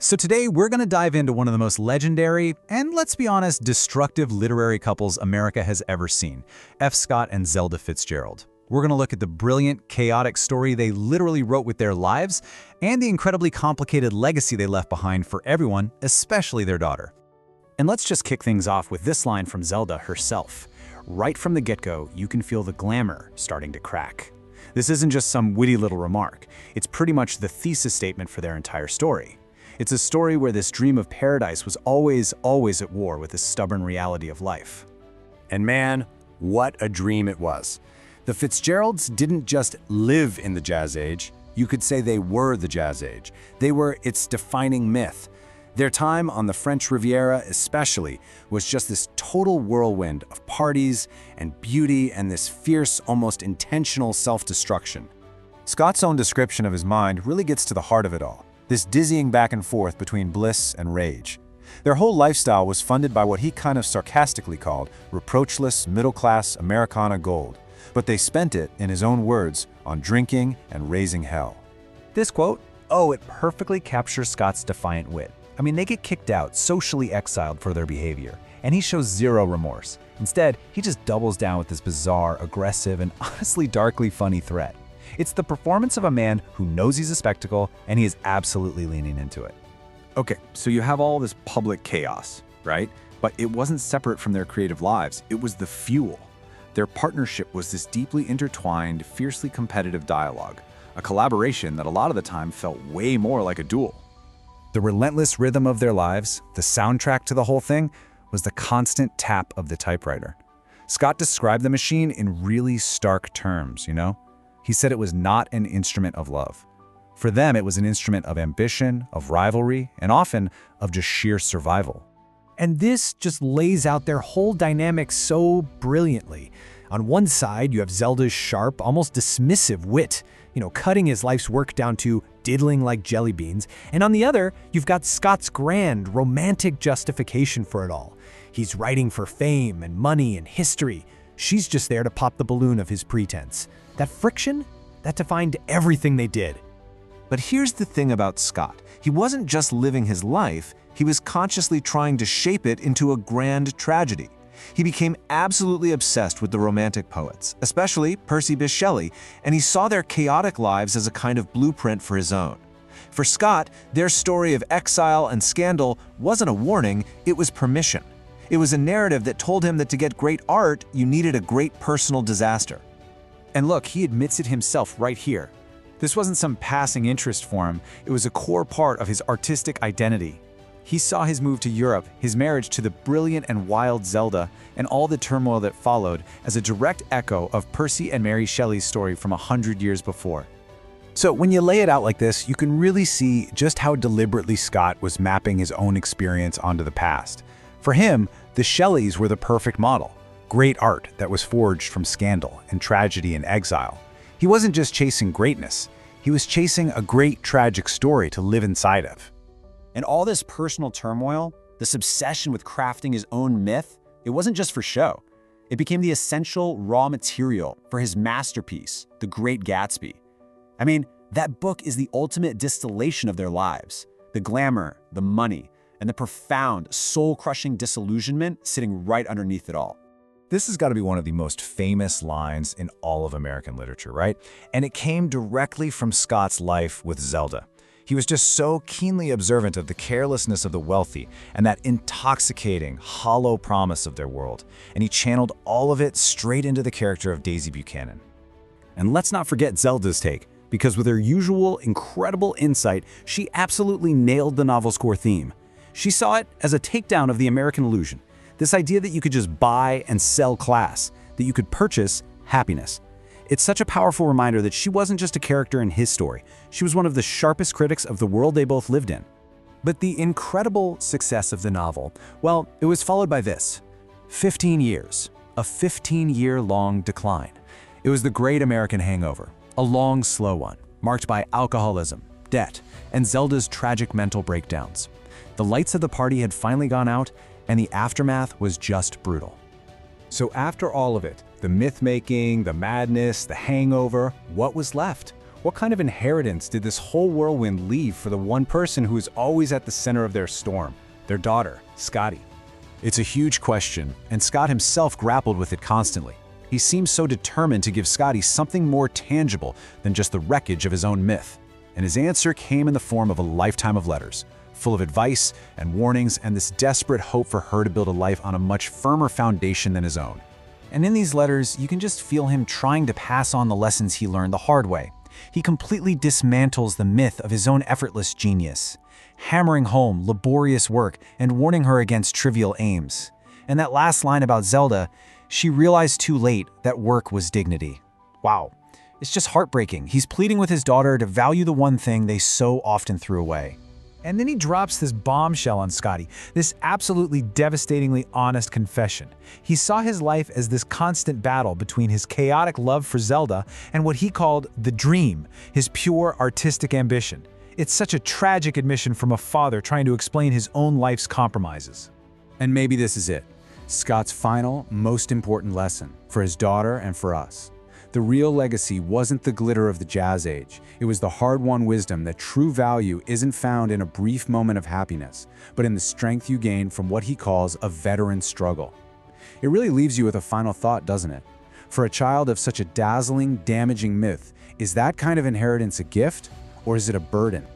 So today we're going to dive into one of the most legendary and, let's be honest, destructive literary couples America has ever seen, F. Scott and Zelda Fitzgerald. We're going to look at the brilliant, chaotic story they literally wrote with their lives and the incredibly complicated legacy they left behind for everyone, especially their daughter. And let's just kick things off with this line from Zelda herself. Right from the get-go, you can feel the glamour starting to crack. This isn't just some witty little remark. It's pretty much the thesis statement for their entire story. It's a story where this dream of paradise was always at war with the stubborn reality of life. And man, what a dream it was. The Fitzgeralds didn't just live in the Jazz Age. You could say they were the Jazz Age. They were its defining myth. Their time on the French Riviera especially was just this total whirlwind of parties and beauty and this fierce, almost intentional self-destruction. Scott's own description of his mind really gets to the heart of it all. This dizzying back and forth between bliss and rage. Their whole lifestyle was funded by what he kind of sarcastically called reproachless, middle-class Americana gold. But they spent it, in his own words, on drinking and raising hell. This quote, it perfectly captures Scott's defiant wit. I mean, they get kicked out, socially exiled for their behavior, and he shows zero remorse. Instead, he just doubles down with this bizarre, aggressive, and honestly darkly funny threat. It's the performance of a man who knows he's a spectacle, and he is absolutely leaning into it. Okay, so you have all this public chaos, right? But it wasn't separate from their creative lives. It was the fuel. Their partnership was this deeply intertwined, fiercely competitive dialogue, a collaboration that a lot of the time felt way more like a duel. The relentless rhythm of their lives, the soundtrack to the whole thing, was the constant tap of the typewriter. Scott described the machine in really stark terms, He said it was not an instrument of love. For them, it was an instrument of ambition, of rivalry, and often of just sheer survival. And this just lays out their whole dynamic so brilliantly. On one side, you have Zelda's sharp, almost dismissive wit, cutting his life's work down to diddling like jelly beans. And on the other, you've got Scott's grand, romantic justification for it all. He's writing for fame and money and history. She's just there to pop the balloon of his pretense. That friction, that defined everything they did. But here's the thing about Scott. He wasn't just living his life, he was consciously trying to shape it into a grand tragedy. He became absolutely obsessed with the Romantic poets, especially Percy Bysshe Shelley, and he saw their chaotic lives as a kind of blueprint for his own. For Scott, their story of exile and scandal wasn't a warning, it was permission. It was a narrative that told him that to get great art, you needed a great personal disaster. And look, he admits it himself right here. This wasn't some passing interest for him, it was a core part of his artistic identity. He saw his move to Europe, his marriage to the brilliant and wild Zelda, and all the turmoil that followed as a direct echo of Percy and Mary Shelley's story from 100 years before. So when you lay it out like this, you can really see just how deliberately Scott was mapping his own experience onto the past. For him, the Shelleys were the perfect model. Great art that was forged from scandal and tragedy and exile. He wasn't just chasing greatness, he was chasing a great tragic story to live inside of. And all this personal turmoil, this obsession with crafting his own myth, it wasn't just for show. It became the essential raw material for his masterpiece, The Great Gatsby. I mean, that book is the ultimate distillation of their lives. The glamour, the money, and the profound, soul-crushing disillusionment sitting right underneath it all. This has got to be one of the most famous lines in all of American literature, right? And it came directly from Scott's life with Zelda. He was just so keenly observant of the carelessness of the wealthy and that intoxicating, hollow promise of their world, and he channeled all of it straight into the character of Daisy Buchanan. And let's not forget Zelda's take, because with her usual incredible insight, she absolutely nailed the novel's core theme. She saw it as a takedown of the American illusion, this idea that you could just buy and sell class, that you could purchase happiness. It's such a powerful reminder that she wasn't just a character in his story. She was one of the sharpest critics of the world they both lived in. But the incredible success of the novel, well, it was followed by this. 15 years. A 15-year-long decline. It was the great American hangover. A long, slow one, marked by alcoholism, debt, and Zelda's tragic mental breakdowns. The lights of the party had finally gone out, and the aftermath was just brutal. So after all of it, the myth-making, the madness, the hangover, what was left? What kind of inheritance did this whole whirlwind leave for the one person who is always at the center of their storm? Their daughter, Scotty. It's a huge question, and Scott himself grappled with it constantly. He seemed so determined to give Scotty something more tangible than just the wreckage of his own myth. And his answer came in the form of a lifetime of letters, full of advice and warnings and this desperate hope for her to build a life on a much firmer foundation than his own. And in these letters, you can just feel him trying to pass on the lessons he learned the hard way. He completely dismantles the myth of his own effortless genius, hammering home laborious work and warning her against trivial aims. And that last line about Zelda, she realized too late that work was dignity. Wow. It's just heartbreaking. He's pleading with his daughter to value the one thing they so often threw away. And then he drops this bombshell on Scotty, this absolutely devastatingly honest confession. He saw his life as this constant battle between his chaotic love for Zelda and what he called the dream, his pure artistic ambition. It's such a tragic admission from a father trying to explain his own life's compromises. And maybe this is it. Scott's final, most important lesson for his daughter and for us. The real legacy wasn't the glitter of the Jazz Age. It was the hard-won wisdom that true value isn't found in a brief moment of happiness, but in the strength you gain from what he calls a veteran struggle. It really leaves you with a final thought, doesn't it? For a child of such a dazzling, damaging myth, is that kind of inheritance a gift, or is it a burden?